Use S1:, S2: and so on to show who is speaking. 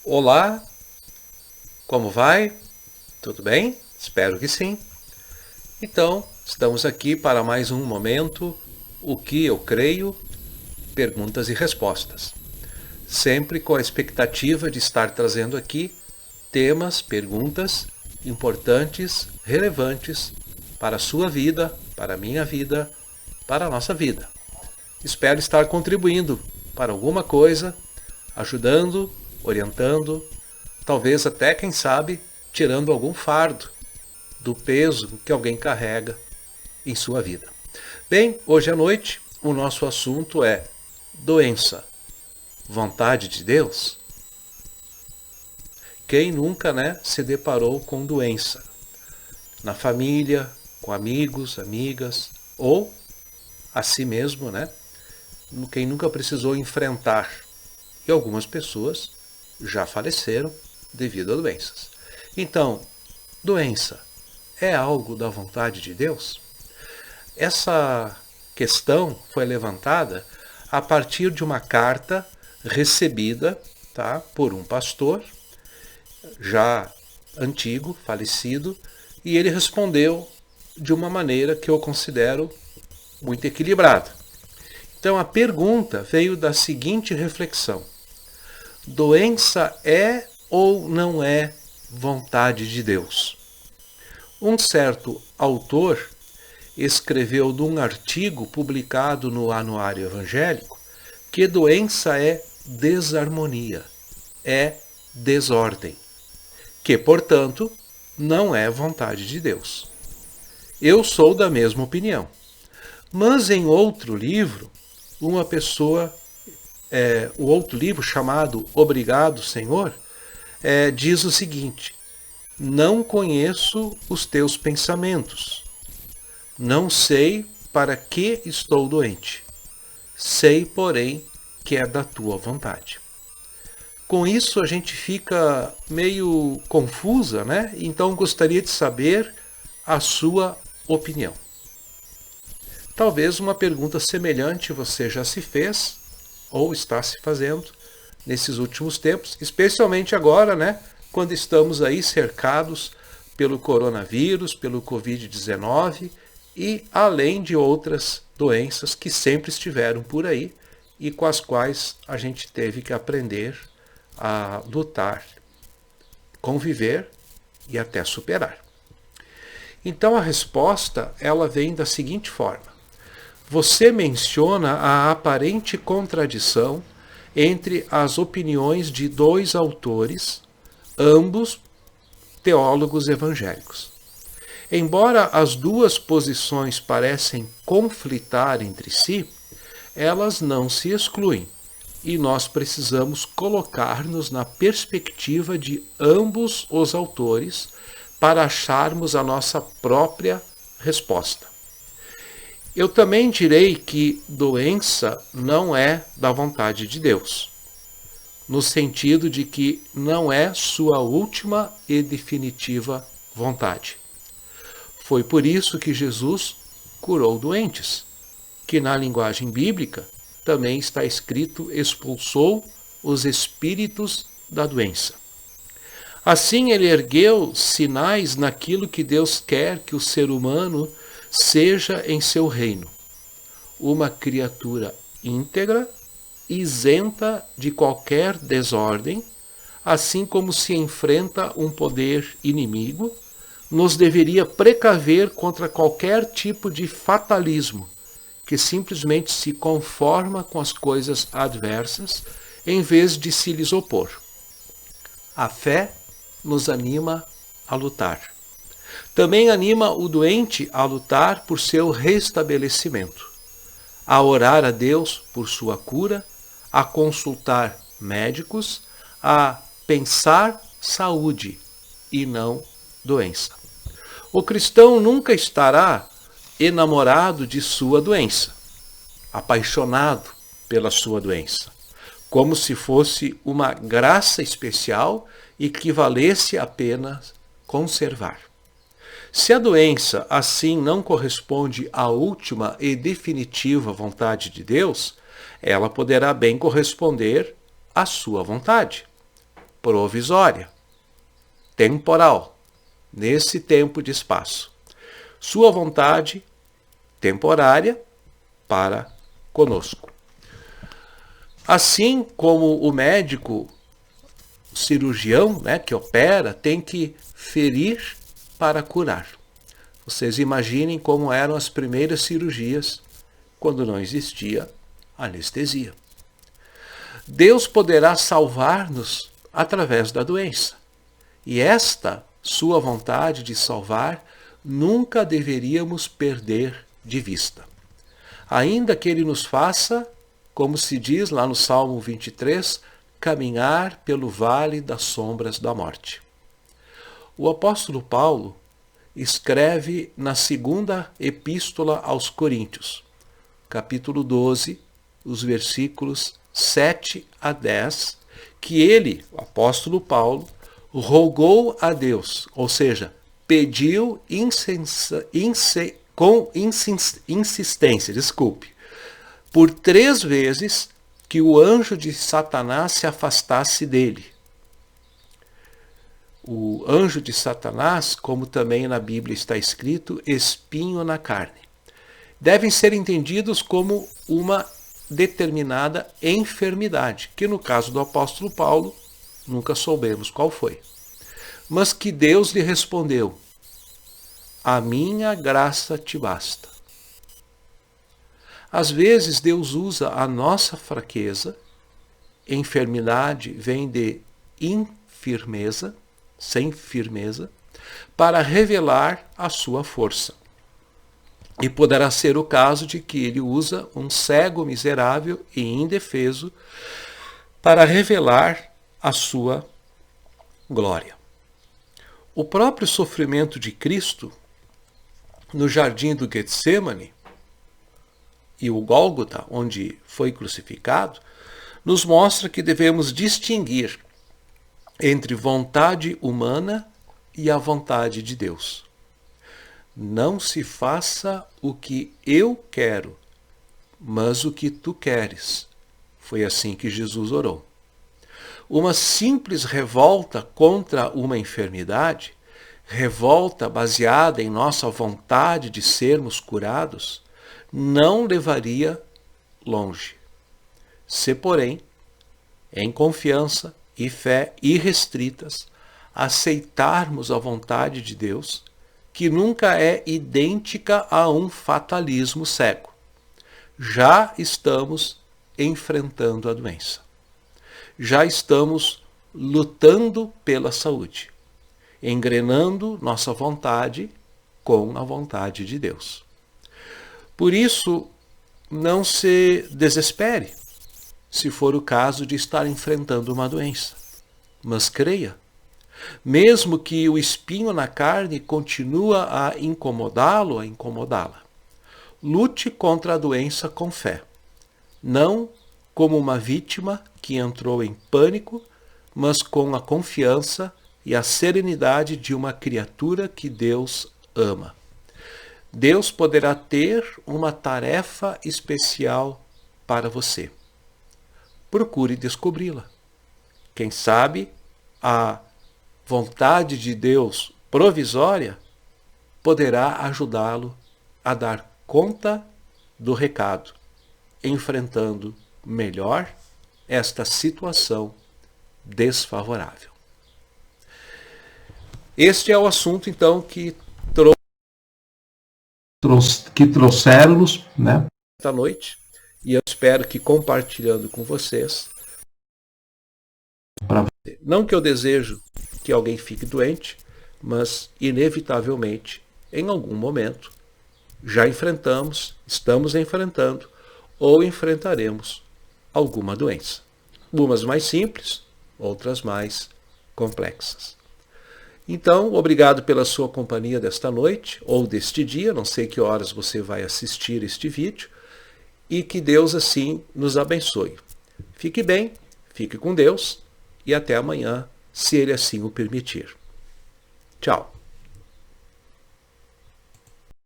S1: Olá, como vai? Tudo bem? Espero que sim. Então, estamos aqui para mais um momento, o que eu creio, perguntas e respostas. Sempre com a expectativa de estar trazendo aqui temas, perguntas importantes, relevantes para a sua vida, para a minha vida, para a nossa vida. Espero estar contribuindo para alguma coisa, ajudando, orientando, talvez até, quem sabe, tirando algum fardo do peso que alguém carrega em sua vida. Bem, hoje à noite o nosso assunto é doença, vontade de Deus? Quem nunca, se deparou com doença? Na família, com amigos, amigas, ou a si mesmo, Quem nunca precisou enfrentar. E algumas pessoas já faleceram devido a doenças. Então, doença é algo da vontade de Deus? Essa questão foi levantada a partir de uma carta recebida, por um pastor já antigo, falecido, e ele respondeu de uma maneira que eu considero muito equilibrada. Então a pergunta veio da seguinte reflexão: doença é ou não é vontade de Deus? Um certo autor escreveu num artigo publicado no Anuário Evangélico que doença é desarmonia, é desordem, que, portanto, não é vontade de Deus. Eu sou da mesma opinião. Mas em outro livro, uma pessoa, o outro livro chamado Obrigado, Senhor, diz o seguinte: não conheço os teus pensamentos, não sei para que estou doente, sei, porém, que é da tua vontade. Com isso a gente fica meio confusa, Então gostaria de saber a sua opinião. Talvez uma pergunta semelhante você já se fez ou está se fazendo nesses últimos tempos, especialmente agora, quando estamos aí cercados pelo coronavírus, pelo Covid-19 e além de outras doenças que sempre estiveram por aí e com as quais a gente teve que aprender a lutar, conviver e até superar. Então a resposta, ela vem da seguinte forma: você menciona a aparente contradição entre as opiniões de dois autores, ambos teólogos evangélicos. Embora as duas posições parecem conflitar entre si, elas não se excluem, e nós precisamos colocar-nos na perspectiva de ambos os autores para acharmos a nossa própria resposta. Eu também direi que doença não é da vontade de Deus, no sentido de que não é sua última e definitiva vontade. Foi por isso que Jesus curou doentes, que na linguagem bíblica também está escrito: expulsou os espíritos da doença. Assim ele ergueu sinais naquilo que Deus quer que o ser humano seja em seu reino: uma criatura íntegra, isenta de qualquer desordem, assim como se enfrenta um poder inimigo, nos deveria precaver contra qualquer tipo de fatalismo, que simplesmente se conforma com as coisas adversas em vez de se lhes opor. A fé nos anima a lutar. Também anima o doente a lutar por seu restabelecimento, a orar a Deus por sua cura, a consultar médicos, a pensar saúde e não doença. O cristão nunca estará enamorado de sua doença, apaixonado pela sua doença, como se fosse uma graça especial e que valesse a pena conservar. Se a doença assim não corresponde à última e definitiva vontade de Deus, ela poderá bem corresponder à sua vontade. provisória, temporal, nesse tempo de espaço. Sua vontade temporária para conosco. Assim como o médico, o cirurgião, né, que opera, tem que ferir para curar. Vocês imaginem como eram as primeiras cirurgias quando não existia anestesia. Deus poderá salvar-nos através da doença. E esta sua vontade de salvar nunca deveríamos perder de vista. Ainda que ele nos faça, como se diz lá no Salmo 23, caminhar pelo vale das sombras da morte. O apóstolo Paulo escreve na segunda epístola aos Coríntios, capítulo 12, os versículos 7 a 10, que ele, o apóstolo Paulo, rogou a Deus, ou seja, pediu com insistência, por 3 vezes que o anjo de Satanás se afastasse dele. O anjo de Satanás, como também na Bíblia está escrito, espinho na carne, devem ser entendidos como uma determinada enfermidade, que no caso do apóstolo Paulo, nunca soubemos qual foi. Mas que Deus lhe respondeu: a minha graça te basta. Às vezes Deus usa a nossa fraqueza, enfermidade vem de infirmeza, sem firmeza, para revelar a sua força. E poderá ser o caso de que ele usa um cego miserável e indefeso para revelar a sua glória. O próprio sofrimento de Cristo no jardim do Getsêmani e o Gólgota, onde foi crucificado, nos mostra que devemos distinguir entre vontade humana e a vontade de Deus. Não se faça o que eu quero, mas o que tu queres. Foi assim que Jesus orou. Uma simples revolta contra uma enfermidade, revolta baseada em nossa vontade de sermos curados, não levaria longe. Se, porém, em confiança e fé irrestritas, aceitarmos a vontade de Deus, que nunca é idêntica a um fatalismo cego, já estamos enfrentando a doença. Já estamos lutando pela saúde, engrenando nossa vontade com a vontade de Deus. Por isso, não se desespere se for o caso de estar enfrentando uma doença, mas creia. Mesmo que o espinho na carne continue a incomodá-lo, a incomodá-la. Lute contra a doença com fé, não como uma vítima que entrou em pânico, mas com a confiança e a serenidade de uma criatura que Deus ama. Deus poderá ter uma tarefa especial para você. Procure descobri-la. Quem sabe a vontade de Deus provisória poderá ajudá-lo a dar conta do recado, enfrentando melhor esta situação desfavorável. Este é o assunto, então, que trouxeram-nos, né, esta noite, e eu espero que compartilhando com vocês, não que eu desejo que alguém fique doente, mas inevitavelmente, em algum momento, já enfrentamos, estamos enfrentando ou enfrentaremos alguma doença. Umas mais simples, outras mais complexas. Então, obrigado pela sua companhia desta noite ou deste dia, não sei que horas você vai assistir este vídeo, e que Deus assim nos abençoe. Fique bem, fique com Deus e até amanhã, se Ele assim o permitir. Tchau.